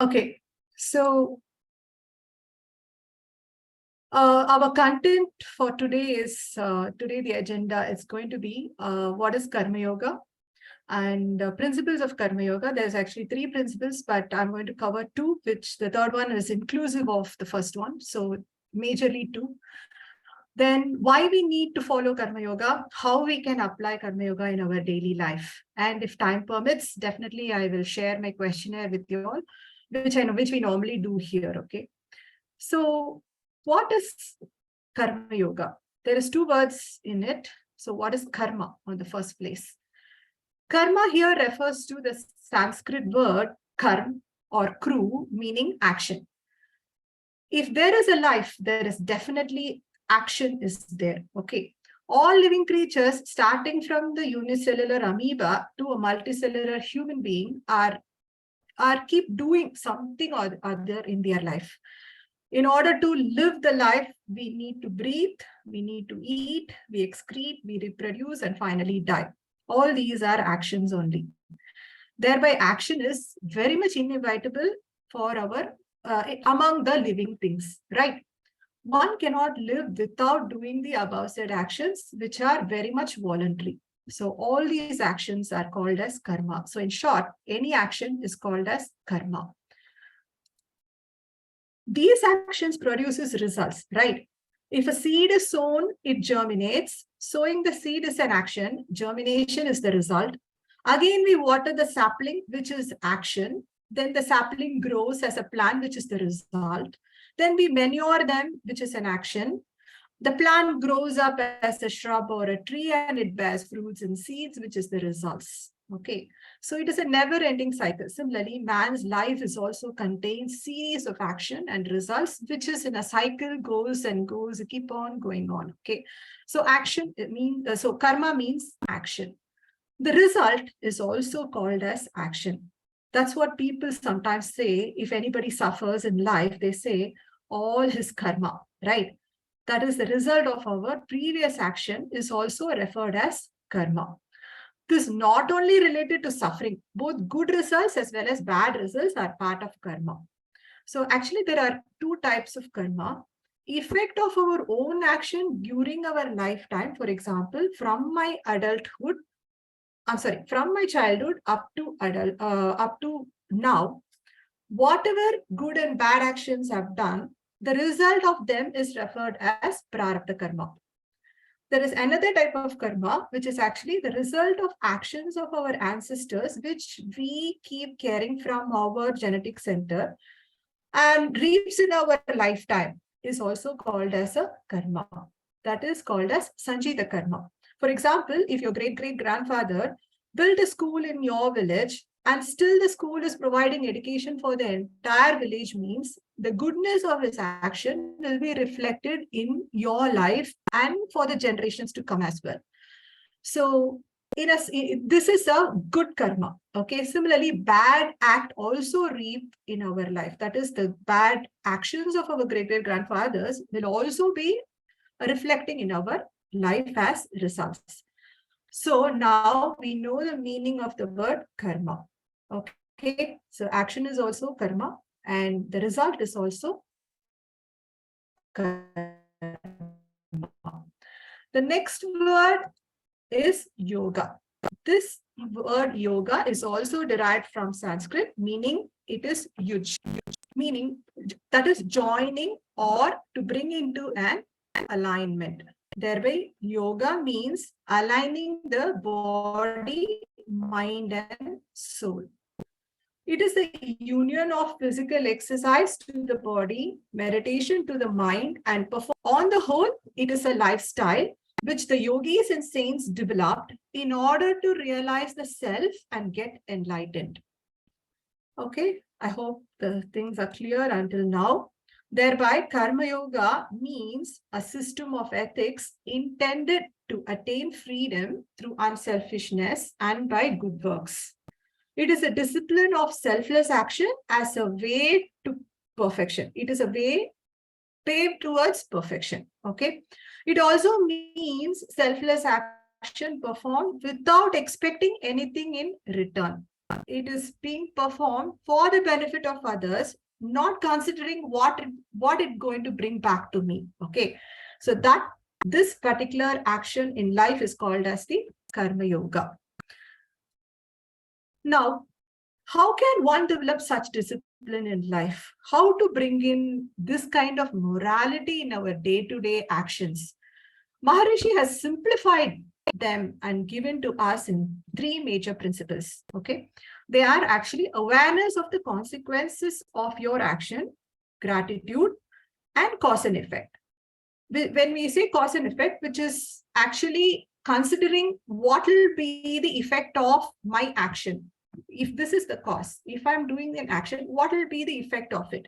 Okay, so our content for today is the agenda is going to be what is Karma Yoga and principles of Karma Yoga. There's actually 3 principles, but I'm going to cover 2, which the third one is inclusive of the first one. So majorly 2. Then why we need to follow Karma Yoga, how we can apply Karma Yoga in our daily life. And if time permits, definitely I will share my questionnaire with you all, which we normally do here. Okay. So what is Karma Yoga? There is 2 words in it. So what is karma on the first place? Karma here refers to the Sanskrit word karm or kru, meaning action. If there is a life, there is definitely action is there. Okay. All living creatures, starting from the unicellular amoeba to a multicellular human being, are keep doing something or other in their life. In order to live the life, we need to breathe, we need to eat, we excrete, we reproduce, and finally die. All these are actions only. Thereby, action is very much inevitable for our among the living things, right? One cannot live without doing the above said actions, which are very much voluntary. So all these actions are called as karma. So in short, any action is called as karma. These actions produces results, right? If a seed is sown, it germinates. Sowing the seed is an action. Germination is the result. Again, we water the sapling, which is action. Then the sapling grows as a plant, which is the result. Then we manure them, which is an action. The plant grows up as a shrub or a tree and it bears fruits and seeds, which is the results. Okay, so it is a never-ending cycle. Similarly, man's life is also contains series of action and results, which is in a cycle, goes and goes, keep on going on. Okay, so action so karma means action. The result is also called as action. That's what people sometimes say. If anybody suffers in life, they say all his karma, right? That is the result of our previous action is also referred as karma. This is not only related to suffering, both good results as well as bad results are part of karma. So actually there are 2 types of karma. Effect of our own action during our lifetime, for example, from my childhood up to now, whatever good and bad actions I've done, the result of them is referred as prarabdha karma. There is another type of karma, which is actually the result of actions of our ancestors, which we keep carrying from our genetic center and reaps in our lifetime, is also called as a karma. That is called as sanjita karma. For example, if your great-great-grandfather built a school in your village and still the school is providing education for the entire village, means the goodness of his action will be reflected in your life and for the generations to come as well. So this is a good karma. Okay. Similarly, bad act also reap in our life. That is, the bad actions of our great-great-grandfathers will also be reflecting in our life as results. So now we know the meaning of the word karma. Okay, so action is also karma and the result is also karma. The next word is yoga. This word yoga is also derived from Sanskrit, meaning it is yuj, meaning that is joining or to bring into an alignment. Thereby, yoga means aligning the body, mind, and soul. It is the union of physical exercise to the body, meditation to the mind, and perform. On the whole, it is a lifestyle which the yogis and saints developed in order to realize the self and get enlightened. Okay, I hope the things are clear until now. Thereby, Karma Yoga means a system of ethics intended to attain freedom through unselfishness and by good works. It is a discipline of selfless action as a way to perfection. It is a way paved towards perfection. Okay. It also means selfless action performed without expecting anything in return. it is being performed for the benefit of others, not considering what it's going to bring back to me. Okay, so that this particular action in life is called as the Karma Yoga. Now, how can one develop such discipline in life? How to bring in this kind of morality in our day-to-day actions? Maharishi has simplified them and given to us in three major principles. Okay, they are actually awareness of the consequences of your action, gratitude, and cause and effect. When we say cause and effect, which is actually considering what will be the effect of my action. If this is the cause, if I'm doing an action, what will be the effect of it?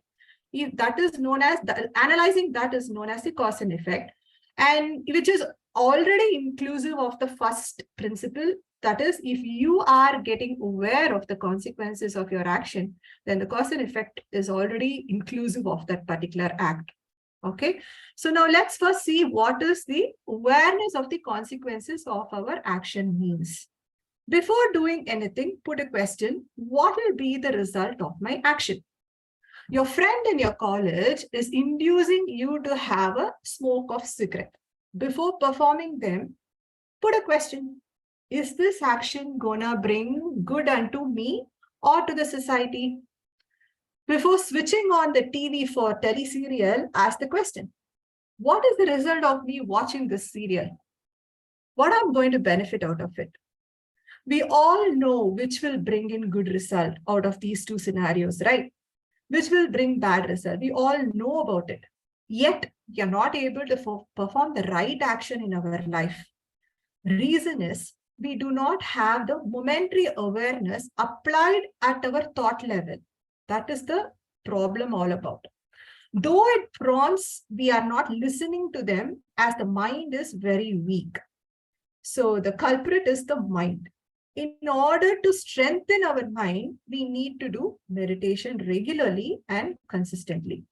If that is known as analyzing, that is known as the cause and effect, and which is already inclusive of the first principle. That is, if you are getting aware of the consequences of your action, then the cause and effect is already inclusive of that particular act. Okay, so now let's first see what is the awareness of the consequences of our action means. Before doing anything, put a question: what will be the result of my action? Your friend in your college is inducing you to have a smoke of cigarette. Before performing them, put a question: is this action gonna bring good unto me or to the society? Before switching on the TV for teleserial, ask the question: what is the result of me watching this serial? What I'm going to benefit out of it? We all know which will bring in good result out of these two scenarios, right? Which will bring bad result. We all know about it. Yet, you're not able to perform the right action in our life. Reason is, we do not have the momentary awareness applied at our thought level. That is the problem all about. Though it prompts, we are not listening to them as the mind is very weak. So the culprit is the mind. In order to strengthen our mind, we need to do meditation regularly and consistently.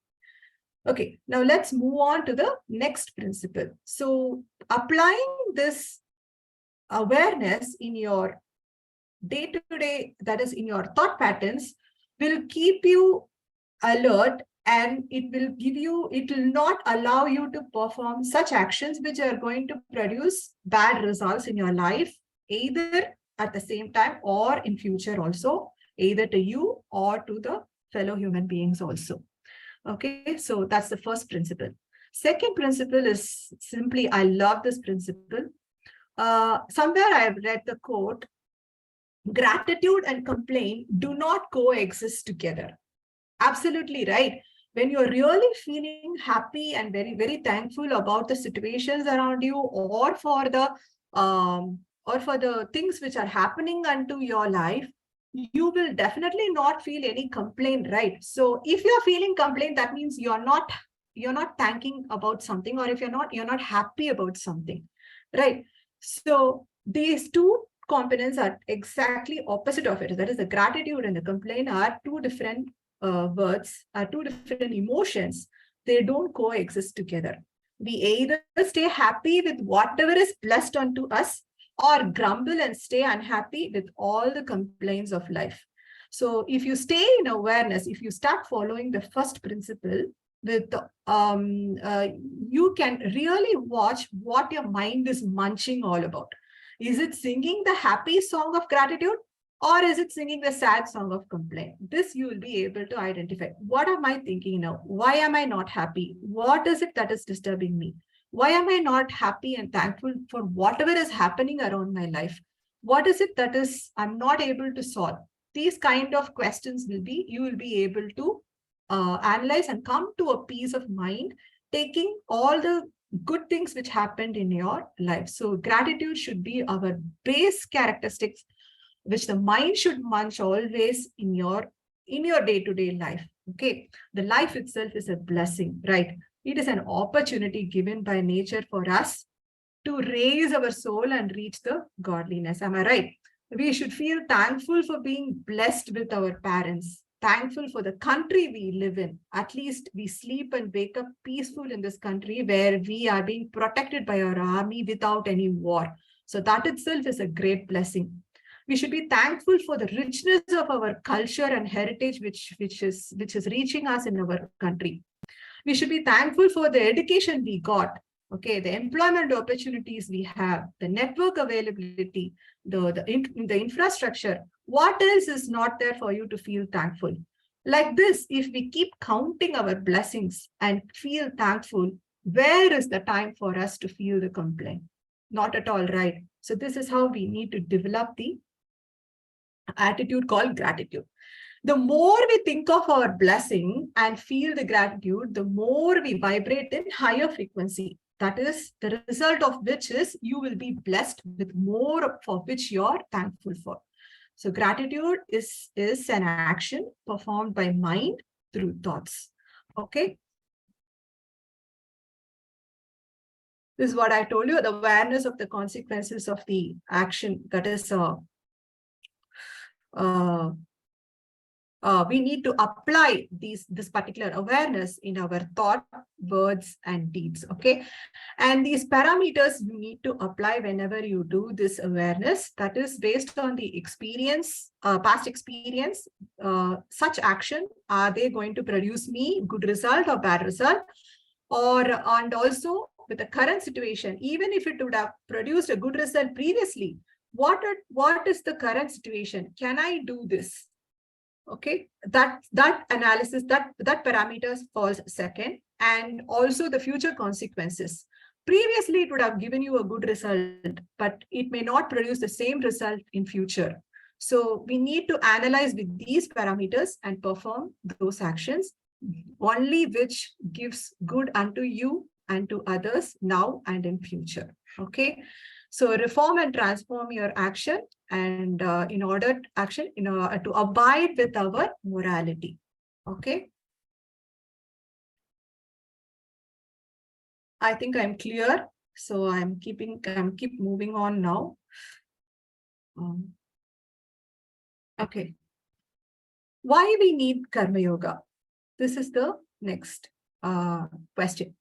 Okay, now let's move on to the next principle. So applying this awareness in your day-to-day, that is in your thought patterns, will keep you alert, and it will not allow you to perform such actions which are going to produce bad results in your life, either at the same time or in future also, either to you or to the fellow human beings also. Okay, so that's the first principle. Second principle is simply, I love this principle. Somewhere I have read the quote: gratitude and complaint do not coexist together. Absolutely right. When you're really feeling happy and very, very thankful about the situations around you, or for the things which are happening unto your life, you will definitely not feel any complaint, right? So if you're feeling complaint, that means you're not thanking about something, or if you're not happy about something, right? So these two components are exactly opposite of it. That is, the gratitude and the complaint are two different words, are two different emotions. They don't coexist together. We either stay happy with whatever is blessed unto us, or grumble and stay unhappy with all the complaints of life. So if you stay in awareness, if you start following the first principle, with you can really watch what your mind is munching all about. Is it singing the happy song of gratitude, or is it singing the sad song of complaint? This you will be able to identify. What am I thinking now? Why am I not happy? What is it that is disturbing me? Why am I not happy and thankful for whatever is happening around my life? What is it that is I'm not able to solve? These kind of questions you will be able to analyze and come to a peace of mind, taking all the good things which happened in your life. So gratitude should be our base characteristics, which the mind should munch always in your day-to-day life. Okay, the life itself is a blessing, right? It is an opportunity given by nature for us to raise our soul and reach the godliness. Am I right? We should feel thankful for being blessed with our parents, thankful for the country we live in. At least we sleep and wake up peaceful in this country, where we are being protected by our army without any war. So that itself is a great blessing. We should be thankful for the richness of our culture and heritage, which is reaching us in our country. We should be thankful for the education we got, okay, the employment opportunities we have, the network availability, the infrastructure. What else is not there for you to feel thankful? Like this, if we keep counting our blessings and feel thankful, where is the time for us to feel the complaint? Not at all, right? So this is how we need to develop the attitude called gratitude. The more we think of our blessing and feel the gratitude, the more we vibrate in higher frequency. That is the result of which is you will be blessed with more for which you are thankful for. So gratitude is an action performed by mind through thoughts. Okay. This is what I told you, the awareness of the consequences of the action. That is we need to apply this particular awareness in our thought, words, and deeds. Okay. And these parameters you need to apply whenever you do this awareness. That is based on the experience, past experience. Such action, are they going to produce me good result or bad result? And also with the current situation, even if it would have produced a good result previously, what is the current situation? Can I do this? Okay, that analysis, that parameters falls second, and also the future consequences. Previously, it would have given you a good result, but it may not produce the same result in future. So we need to analyze with these parameters and perform those actions, only which gives good unto you and to others now and in future. Okay. So reform and transform your action, and to abide with our morality. Okay. I think I'm clear. So I'm keep moving on now. Okay. Why we need Karma Yoga? This is the next question.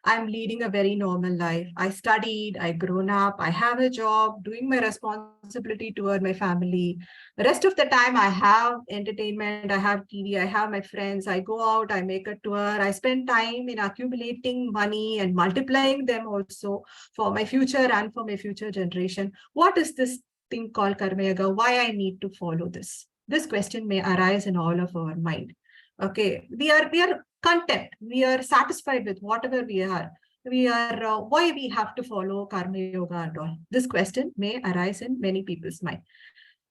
I'm leading a very normal life. I studied, I grown up, I have a job, doing my responsibility toward my family. The rest of the time I have entertainment, I have TV, I have my friends, I go out, I make a tour, I spend time in accumulating money and multiplying them also for my future and for my future generation. What is this thing called Karma Yoga? Why I need to follow this? This question may arise in all of our mind. Okay, we are content. We are satisfied with whatever we are. Why we have to follow Karma Yoga and all? This question may arise in many people's mind.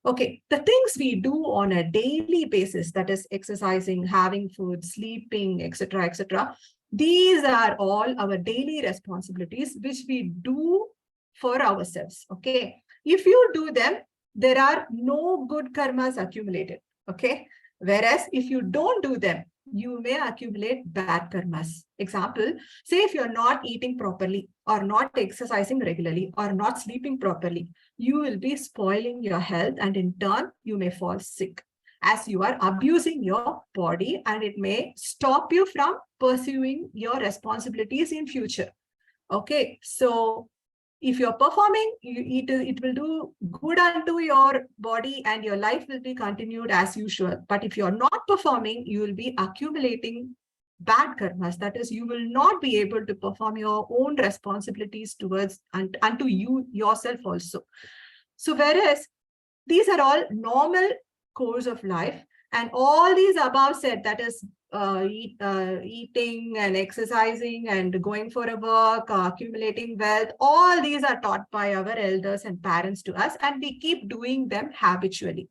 Okay, the things we do on a daily basis, that is exercising, having food, sleeping, etc., etc. These are all our daily responsibilities, which we do for ourselves. Okay, if you do them, there are no good karmas accumulated. Okay. Whereas if you don't do them, you may accumulate bad karmas. Example, say if you're not eating properly or not exercising regularly or not sleeping properly, you will be spoiling your health, and in turn, you may fall sick as you are abusing your body, and it may stop you from pursuing your responsibilities in future. Okay, so if you're performing, it will do good unto your body and your life will be continued as usual. But if you're not performing, you will be accumulating bad karmas. That is, you will not be able to perform your own responsibilities towards and unto you yourself also. So whereas these are all normal course of life, and all these above said, that is eating and exercising and going for a work, accumulating wealth, all these are taught by our elders and parents to us, and we keep doing them habitually.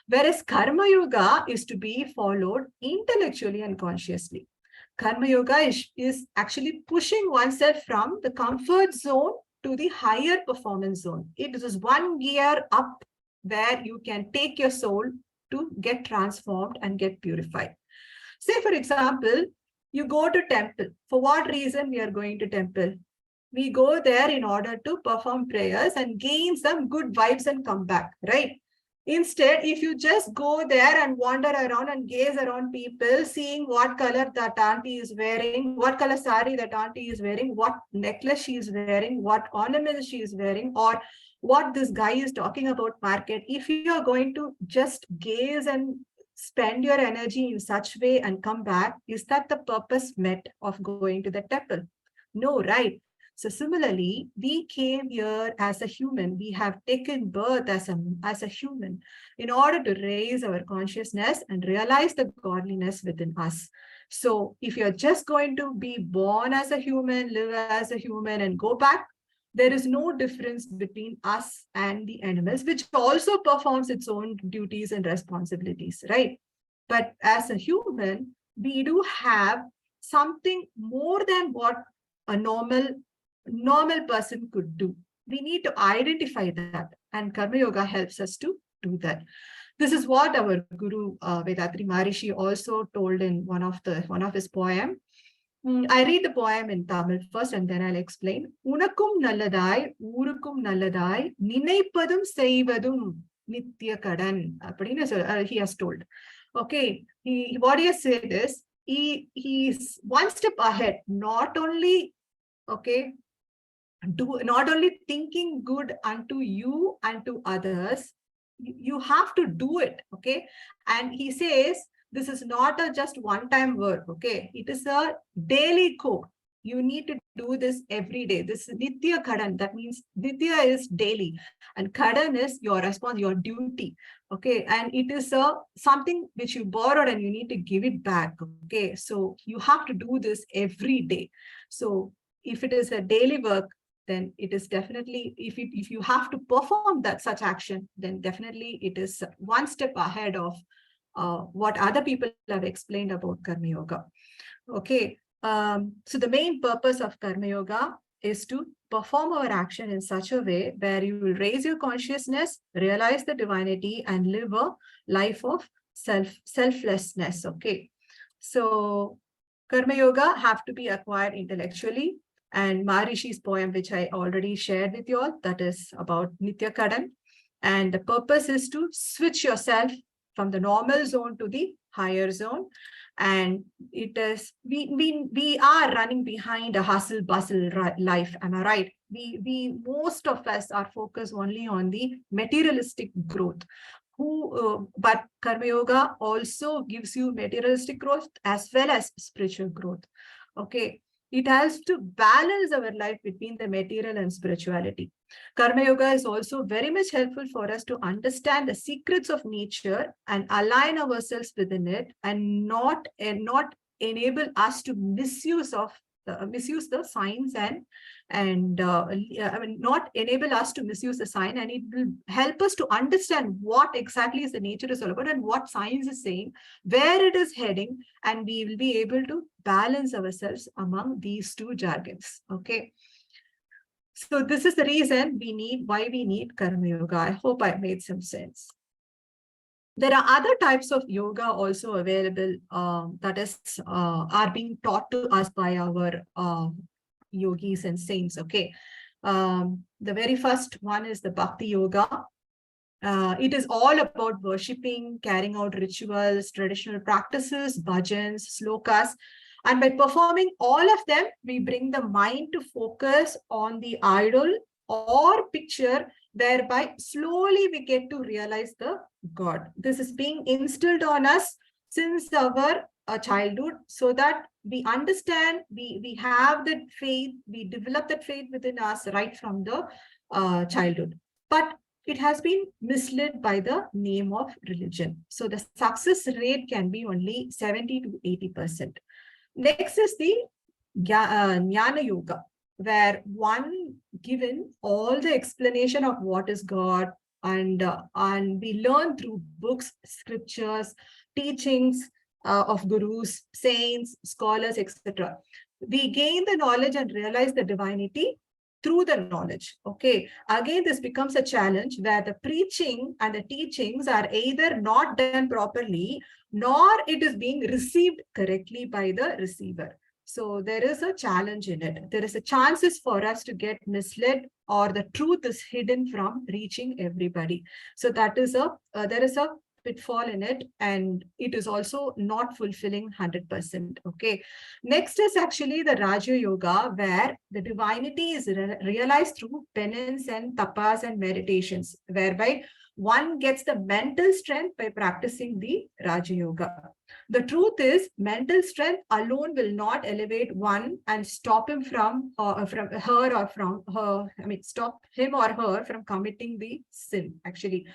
Whereas Karma Yoga is to be followed intellectually and consciously. Karma Yoga is actually pushing oneself from the comfort zone to the higher performance zone. It is one gear up where you can take your soul to get transformed and get purified. Say, for example, you go to temple. For what reason we are going to temple? We go there in order to perform prayers and gain some good vibes and come back, right? Instead, if you just go there and wander around and gaze around people, seeing what color that auntie is wearing, what color sari that auntie is wearing, what necklace she is wearing, what ornaments she is wearing, or what this guy is talking about market, if you are going to just gaze and spend your energy in such way and come back, is that the purpose met of going to the temple? No, right? So similarly, we came here as a human. We have taken birth as a human in order to raise our consciousness and realize the godliness within us. So if you're just going to be born as a human, live as a human, and go back, there is no difference between us and the animals, which also performs its own duties and responsibilities, right? But as a human, we do have something more than what a normal person could do. We need to identify that, and Karma Yoga helps us to do that. This is what our Guru Vethathiri Maharishi also told in one of his poem. I read the poem in Tamil first and then I'll explain. Unakum nalladai, urukum nalladai, ninaipadum seivadum nitya kadan. He has told. Okay, what he has said is, he's one step ahead, not only thinking good unto you and to others, you have to do it. Okay, and he says this is not a just one-time work. Okay, it is a daily core. You need to do this every day. This is nitya kadan. That means nitya is daily, and kadan is your response, your duty. Okay, and it is something which you borrowed and you need to give it back. Okay, so you have to do this every day. So if it is a daily work, then it is definitely, if you have to perform that such action, then definitely it is one step ahead of what other people have explained about Karma Yoga. Okay, so the main purpose of Karma Yoga is to perform our action in such a way where you will raise your consciousness, realize the divinity, and live a life of selflessness. Okay, so Karma Yoga have to be acquired intellectually. And Maharishi's poem, which I already shared with you all, that is about Nitya Kadan. And the purpose is to switch yourself from the normal zone to the higher zone. And it is, we are running behind a hustle bustle life. Am I right? Most of us are focused only on the materialistic growth. But Karma Yoga also gives you materialistic growth as well as spiritual growth. Okay. It has to balance our life between the material and spirituality. Karma Yoga is also very much helpful for us to understand the secrets of nature and align ourselves within it, and not enable us to misuse the signs not enable us to misuse the sign, and it will help us to understand what exactly is the nature is all about and what science is saying, where it is heading, and we will be able to balance ourselves among these two jargons. Okay, so this is the reason why we need Karma Yoga. I hope I made some sense. There are other types of yoga also available that is are being taught to us by our yogis and saints. Okay, the very first one is the Bhakti Yoga. It is all about worshipping, carrying out rituals, traditional practices, bhajans, slokas. And by performing all of them, we bring the mind to focus on the idol or picture, whereby slowly we get to realize the God. This is being instilled on us since our childhood, so that we understand, we have that faith, we develop that faith within us right from the childhood. But it has been misled by the name of religion. So the success rate can be only 70 to 80%. Next is the Jnana Yoga, where one given all the explanation of what is God, and we learn through books, scriptures, teachings of gurus, saints, scholars, etc. We gain the knowledge and realize the divinity through the knowledge. Okay, again, this becomes a challenge where the preaching and the teachings are either not done properly, nor it is being received correctly by the receiver. So there is a challenge in it. There is a chances for us to get misled, or the truth is hidden from reaching everybody. So that is there is a pitfall in it, and it is also not fulfilling 100%. Okay. Next is actually the Raja Yoga, where the divinity is realized through penance and tapas and meditations, whereby one gets the mental strength by practicing the Raja Yoga. The truth is, mental strength alone will not elevate one and stop him from her or from her. I mean, stop him or her from committing the sin. Actually,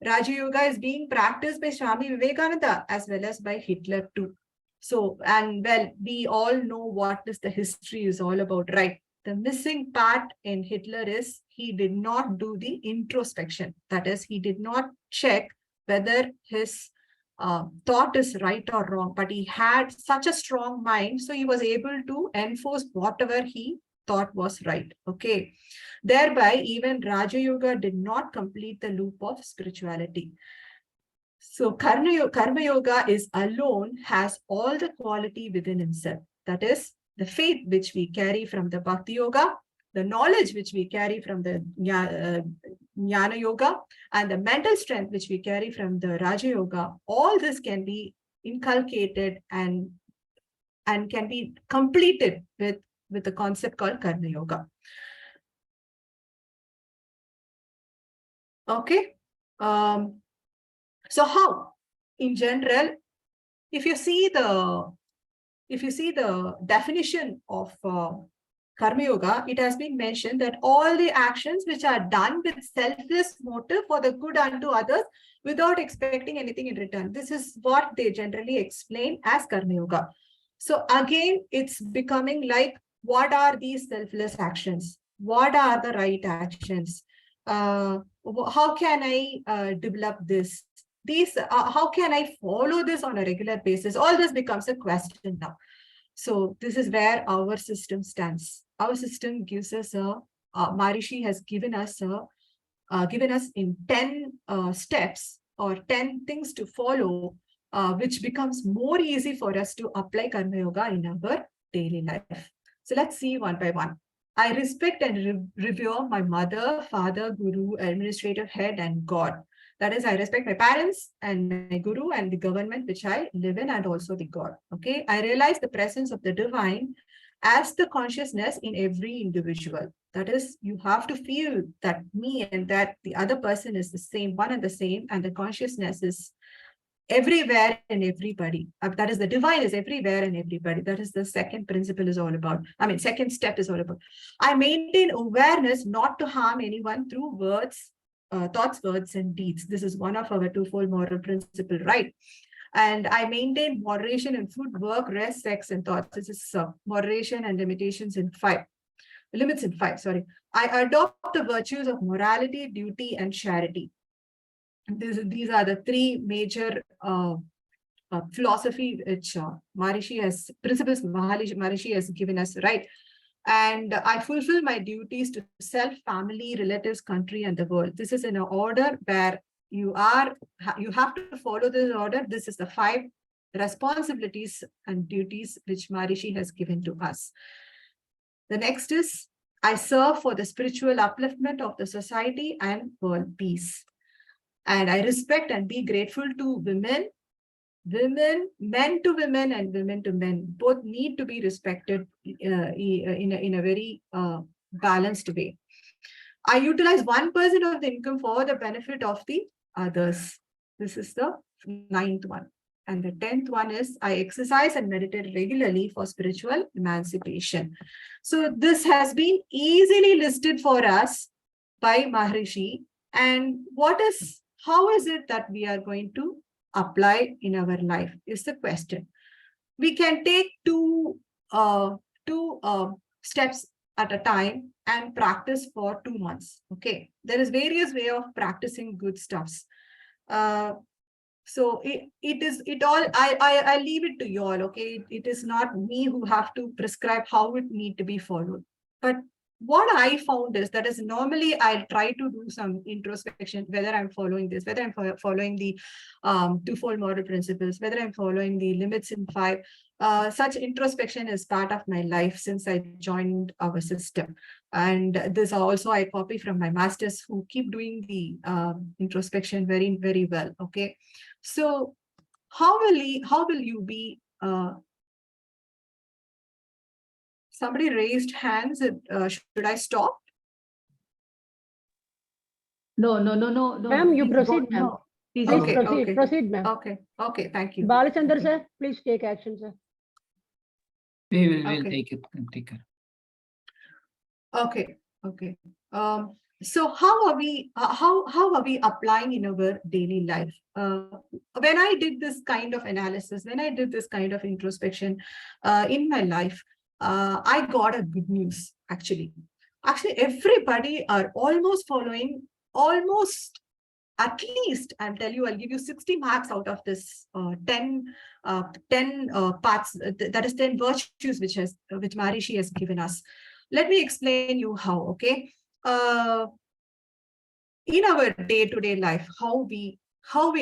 Raja Yoga is being practiced by Swami Vivekananda as well as by Hitler too. So, and well, we all know what is the history is all about, right? The missing part in Hitler is he did not do the introspection. That is, he did not check whether his thought is right or wrong, but he had such a strong mind, so he was able to enforce whatever he thought was right. Okay. Thereby, even Raja Yoga did not complete the loop of spirituality. So Karma Yoga is alone has all the quality within himself. That is the faith which we carry from the Bhakti Yoga, the knowledge which we carry from the Jnana Yoga, and the mental strength which we carry from the Raja Yoga. All this can be inculcated and can be completed with the concept called Karma Yoga. Okay. So how, in general, if you see the definition of Karma Yoga, it has been mentioned that all the actions which are done with selfless motive for the good unto others without expecting anything in return. This is what they generally explain as Karma Yoga. So again, it's becoming like, what are these selfless actions? What are the right actions? How can I develop this? How can I follow this on a regular basis? All this becomes a question now. So this is where our system stands. Our system gives us Maharishi has given us in 10 steps or 10 things to follow, which becomes more easy for us to apply Karma Yoga in our daily life. So let's see one by one. I respect and revere my mother, father, guru, administrative head, and God. That is, I respect my parents and my guru and the government which I live in, and also the God. Okay. I realize the presence of the divine as the consciousness in every individual. That is, you have to feel that me and that the other person is the same, one and the same, and the consciousness is everywhere and everybody. That is, the divine is everywhere and everybody. That is the second principle is all about. I mean, second step is all about. I maintain awareness not to harm anyone through words, thoughts, words, and deeds. This is one of our twofold moral principle, right? And I maintain moderation in food, work, rest, sex, and thoughts. This is moderation and limitations in 5. Limits in 5, sorry. I adopt the virtues of morality, duty, and charity. These are the 3 major philosophy which Maharishi has, principles Maharishi has given us, right? And I fulfill my duties to self, family, relatives, country, and the world. This is in an order where you have to follow this order. This is the 5 responsibilities and duties which Maharishi has given to us. The next is, I serve for the spiritual upliftment of the society and world peace. And I respect and be grateful to women, men to women, and women to men. Both need to be respected in a very balanced way. I utilize 1% of the income for the benefit of the others. This is the 9th one. And the 10th one is, I exercise and meditate regularly for spiritual emancipation. So this has been easily listed for us by Maharishi. And how is it that we are going to apply in our life is the question. We can take two steps at a time and practice for 2 months. Okay, there is various way of practicing good stuffs. So I leave it to you all. Okay, it is not me who have to prescribe how it need to be followed, but what I found is that is normally I'll try to do some introspection, whether I'm following this, whether I'm following the twofold moral principles, whether I'm following the limits in 5. Such introspection is part of my life since I joined our system. And this also I copy from my masters who keep doing the introspection very, very well. Okay. So how will you be somebody raised hands. Should I stop? No. Ma'am, you proceed, ma'am. No. Please Okay, proceed. okay. Proceed, ma'am. Okay, thank you. Balachandra, sir, please take action, sir. We will Okay. take it. Take care. Okay. So how are we applying in our daily life? When I did this kind of analysis, when I did this kind of introspection in my life, I got a good news actually. Actually, everybody are almost following at least, I'll tell you, I'll give you 60 marks out of this 10 parts, that is 10 virtues which Maharishi has given us. Let me explain you how, okay? In our day-to-day life, how we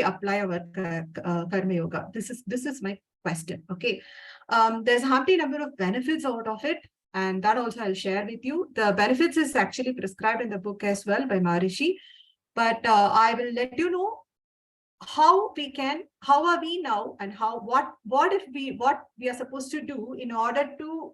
apply our karma yoga. This is my question, okay? There's a hardly number of benefits out of it, and that also I'll share with you. The benefits is actually prescribed in the book as well by Maharishi, but I will let you know how are we now, and what we are supposed to do in order to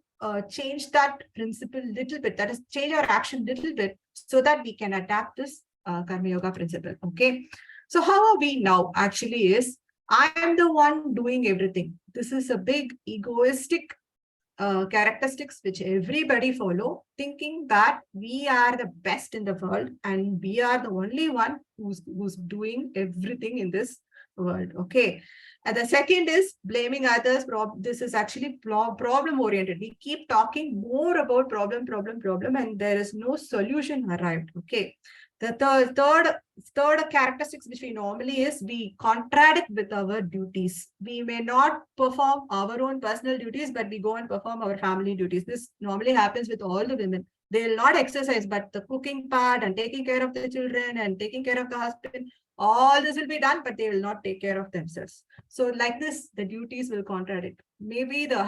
change that principle little bit, that is change our action little bit, so that we can adapt this karma yoga principle. Okay, so how are we now actually is, I am the one doing everything. This is a big egoistic characteristics which everybody follow, thinking that we are the best in the world and we are the only one who's doing everything in this world. Okay, and the second is blaming others. This is actually problem oriented. We keep talking more about problem, and there is no solution arrived. Okay, the third characteristics which we normally is, we contradict with our duties. We may not perform our own personal duties, but we go and perform our family duties. This normally happens with all the women. They will not exercise, but the cooking part and taking care of the children and taking care of the husband, all this will be done, but they will not take care of themselves. So like this, the duties will contradict. Maybe the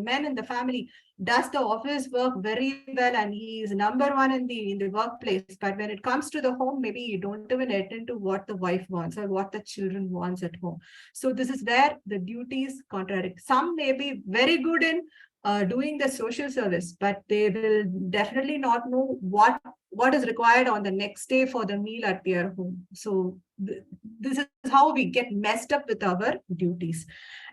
men in the family does the office work very well and he is number one in the workplace, but when it comes to the home, maybe you don't even attend to what the wife wants or what the children wants at home. So this is where the duties contradict. Some may be very good in doing the social service, but they will definitely not know what is required on the next day for the meal at their home. So this is how we get messed up with our duties.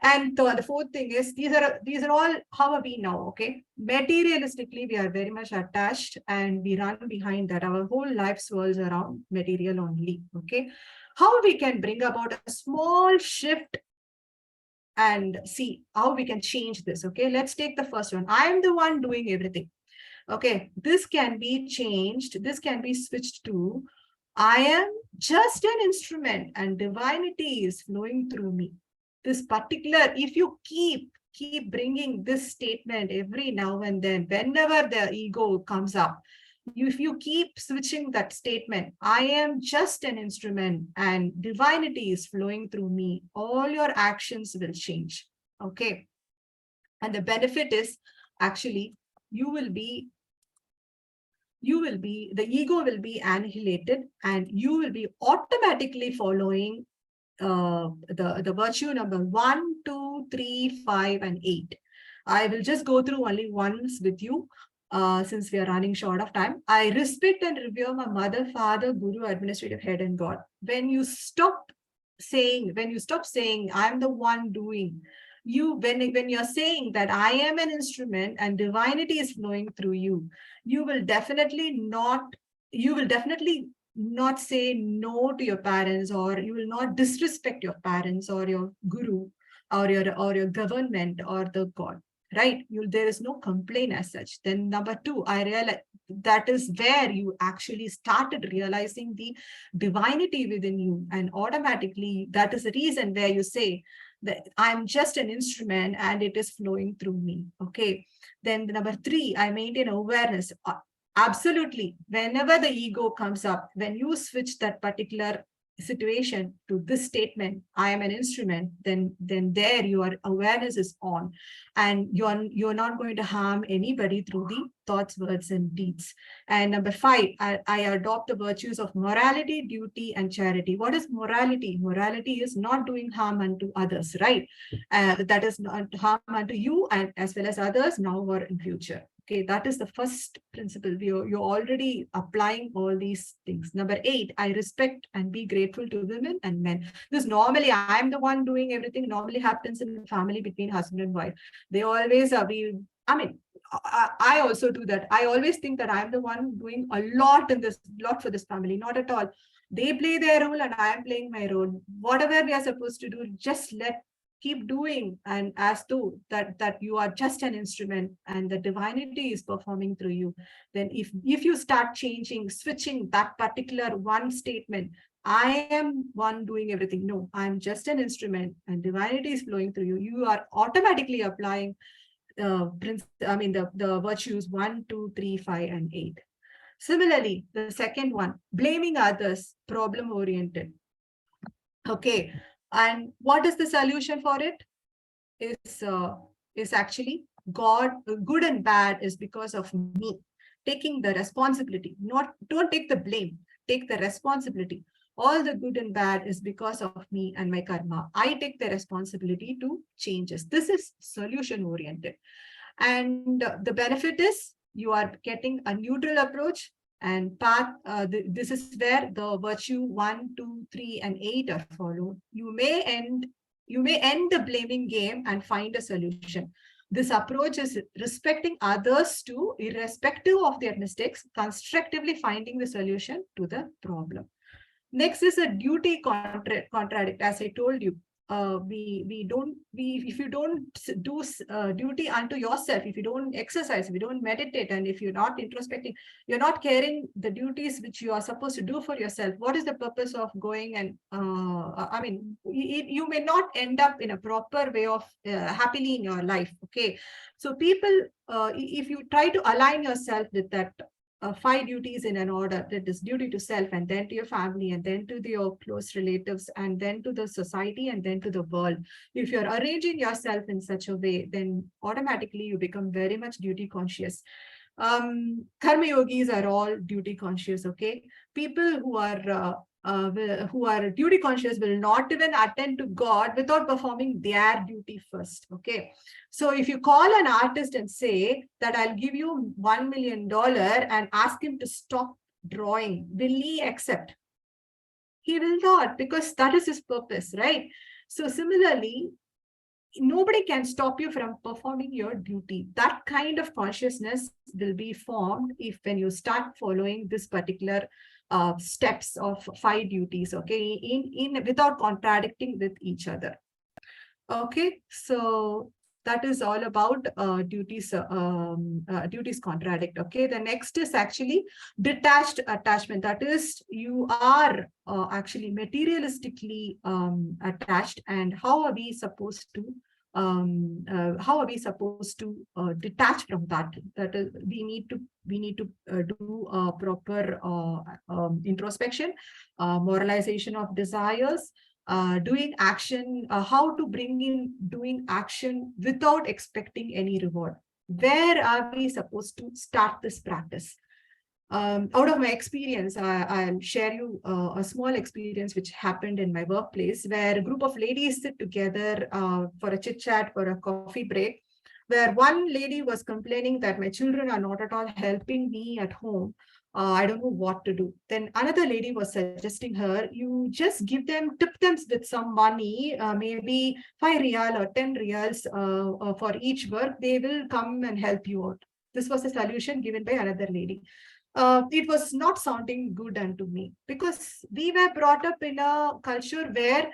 And the fourth thing is, these are all how are we now. Okay, materialistically we are very much attached and we run behind that. Our whole life swirls around material only. Okay, how we can bring about a small shift and see how we can change this. Okay, let's take the first one. I am the one doing everything. Okay, this can be changed. This can be switched to, I am just an instrument and divinity is flowing through me. This particular, if you keep bringing this statement every now and then, whenever the ego comes up, if you keep switching that statement, I am just an instrument and divinity is flowing through me, all your actions will change. Okay, and the benefit is actually the ego will be annihilated and you will be automatically following the virtue number 1, 2, 3, 5, and 8. I will just go through only ones with you since we are running short of time. I respect and revere my mother, father, guru, administrative head, and God. When you stop saying I'm the one doing, when you're saying that I am an instrument and divinity is flowing through you, you will definitely not say no to your parents, or you will not disrespect your parents or your guru or your government or the God, right? There is no complaint as such. Then number 2, I realize that is where you actually started realizing the divinity within you, and automatically that is the reason where you say that I'm just an instrument and it is flowing through me. Okay, then the number 3, I maintain awareness. Absolutely. Whenever the ego comes up, when you switch that particular situation to this statement, I am an instrument, then there your awareness is on, and you're not going to harm anybody through the thoughts, words, and deeds. And number 5, I adopt the virtues of morality, duty, and charity. What is morality? Morality is not doing harm unto others, right? That is not harm unto you and as well as others now or in future. Okay, that is the first principle. You're already applying all these things. Number 8, I respect and be grateful to women and men. This normally, I'm the one doing everything. Normally happens in the family between husband and wife. They always are. I also do that. I always think that I'm the one doing a lot for this family. Not at all. They play their role and I am playing my role. Whatever we are supposed to do, just keep doing, and as though that you are just an instrument and the divinity is performing through you. Then if you start switching that particular one statement, I am one doing everything. No, I'm just an instrument and divinity is flowing through you. You are automatically applying the virtues 1, 2, 3, 5, and 8. Similarly, the second one, blaming others, problem oriented. Okay. And what is the solution for it? Is actually God, good and bad is because of me. Taking the responsibility. Don't take the blame, take the responsibility. All the good and bad is because of me and my karma. I take the responsibility to changes. This is solution oriented. And the benefit is you are getting a neutral approach and path. This is where the virtue 1, 2, 3, and 8 are followed. You may end the blaming game and find a solution. This approach is respecting others too, irrespective of their mistakes, constructively finding the solution to the problem. Next is a duty contradict. As I told you, if you don't do duty unto yourself, if you don't exercise, if you don't meditate, and if you're not introspecting, you're not caring the duties which you are supposed to do for yourself. What is the purpose of going and you may not end up in a proper way of happily in your life. Okay, so people, if you try to align yourself with that 5 duties in an order, that is duty to self, and then to your family, and then to your close relatives, and then to the society, and then to the world. If you're arranging yourself in such a way, then automatically you become very much duty conscious. Karma yogis are all duty conscious. Okay, people who are duty conscious will not even attend to God without performing their duty first. Okay, so if you call an artist and say that I'll give you $1 million and ask him to stop drawing, will he accept? He will not, because that is his purpose, right? So similarly, nobody can stop you from performing your duty. That kind of consciousness will be formed when you start following this particular steps of 5 duties, okay, without contradicting with each other. Okay, so that is all about duties contradict. Okay, the next is actually detached attachment. That is, you are actually materialistically attached, and how are we supposed to detach from that? That is, we need to do a proper introspection, moralization of desires, doing action, how to bring in doing action without expecting any reward. Where are we supposed to start this practice? Out of my experience, I'll share you a small experience which happened in my workplace, where a group of ladies sit together for a chit chat, for a coffee break, where one lady was complaining that my children are not at all helping me at home. I don't know what to do. Then another lady was suggesting her, you just tip them with some money, maybe 5 riyal or 10 riyals for each work. They will come and help you out. This was a solution given by another lady. It was not sounding good unto me, because we were brought up in a culture where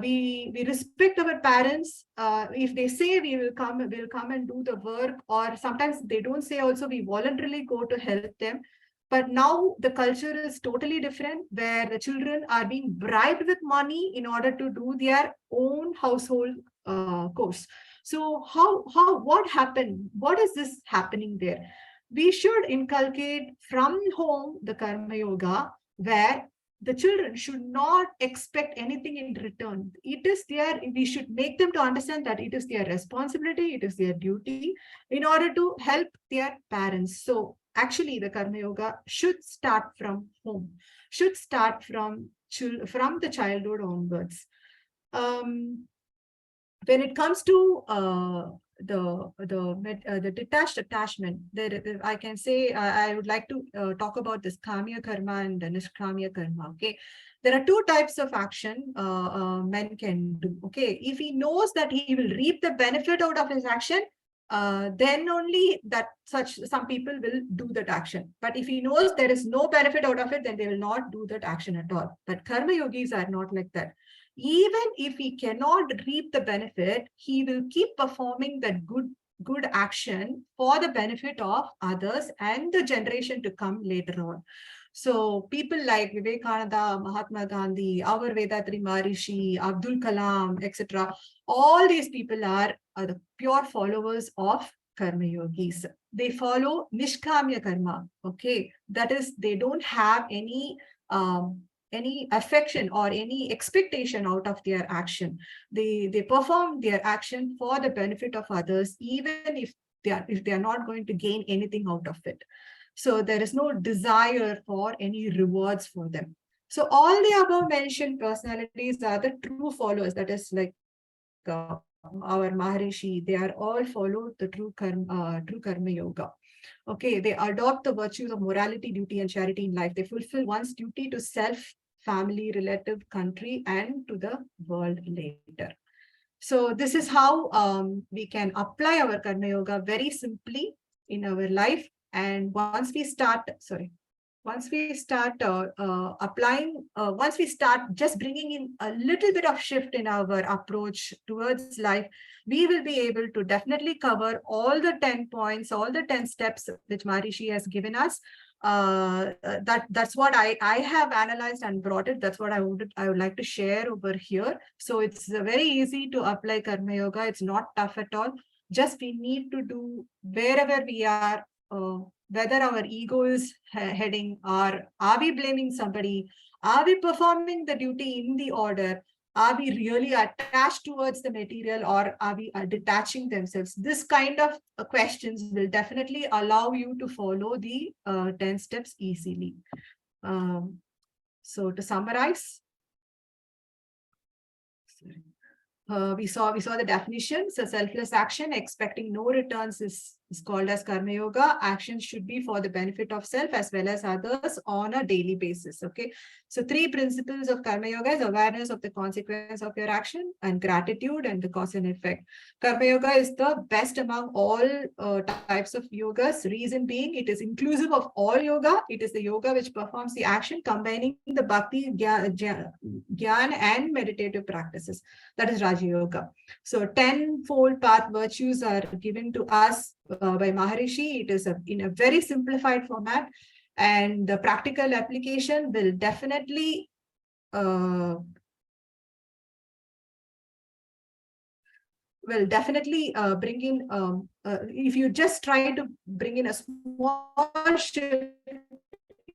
we respect our parents. If they say we'll come and do the work, or sometimes they don't say also, we voluntarily go to help them. But now the culture is totally different, where the children are being bribed with money in order to do their own household course. So what happened? What is this happening there? we should inculcate from home the Karma Yoga, where the children should not expect anything in return. It is we should make them to understand that it is their responsibility, it is their duty in order to help their parents. So actually the Karma Yoga should start from home, should start from the childhood onwards. When it comes to the detached attachment, I can say I would like to talk about this Kamya Karma and Nishkamya Karma. Okay, there are two types of action men can do. Okay, if he knows that he will reap the benefit out of his action, then only that some people will do that action. But if he knows there is no benefit out of it, then they will not do that action at all. But Karma Yogis are not like that. Even if he cannot reap the benefit, he will keep performing that good action for the benefit of others and the generation to come later on. So people like Vivekananda, Mahatma Gandhi, our Vethathiri Maharishi, Abdul Kalam, etc. All these people are the pure followers of Karma Yogis. They follow Nishkamya Karma. Okay, that is, they don't have any affection or any expectation out of their action. They perform their action for the benefit of others, even if they are not going to gain anything out of it. So there is no desire for any rewards for them. So all the above mentioned personalities are the true followers. That is like our Maharishi. They are all follow the true karma yoga. Okay, they adopt the virtues of morality, duty, and charity in life. They fulfill one's duty to self, family, relative, country, and to the world later. So this is how we can apply our Karma Yoga very simply in our life. And once we start applying, once we start just bringing in a little bit of shift in our approach towards life, we will be able to definitely cover all the 10 points, all the 10 steps which Maharishi has given us. That's what I have analyzed and brought it. That's what I would like to share over here. So it's very easy to apply Karma Yoga. It's not tough at all. Just we need to do wherever we are, whether our ego is heading, or are we blaming somebody? Are we performing the duty in the order? Are we really attached towards the material, or are we detaching themselves? This kind of questions will definitely allow you to follow the 10 steps easily. So to summarize, we saw the definition. So selfless action expecting no returns is called as Karma Yoga. Actions should be for the benefit of self as well as others on a daily basis. Okay. So 3 principles of Karma Yoga is awareness of the consequence of your action, and gratitude, and the cause and effect. Karma Yoga is the best among all types of yogas. Reason being, it is inclusive of all yoga. It is the yoga which performs the action, combining the bhakti, jnana, and meditative practices. That is Raja Yoga. So 10-fold path virtues are given to us by Maharishi. It is in a very simplified format, and the practical application will definitely bring in, if you just try to bring in a small shift,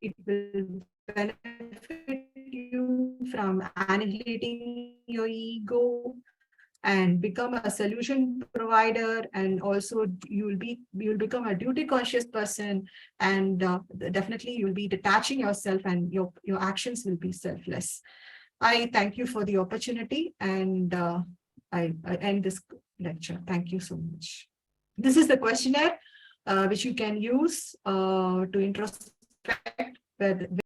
it will benefit you from annihilating your ego and become a solution provider, and also you'll become a duty conscious person, and definitely you'll be detaching yourself, and your actions will be selfless. I thank you for the opportunity, and I end this lecture. Thank you so much. This is the questionnaire which you can use to introspect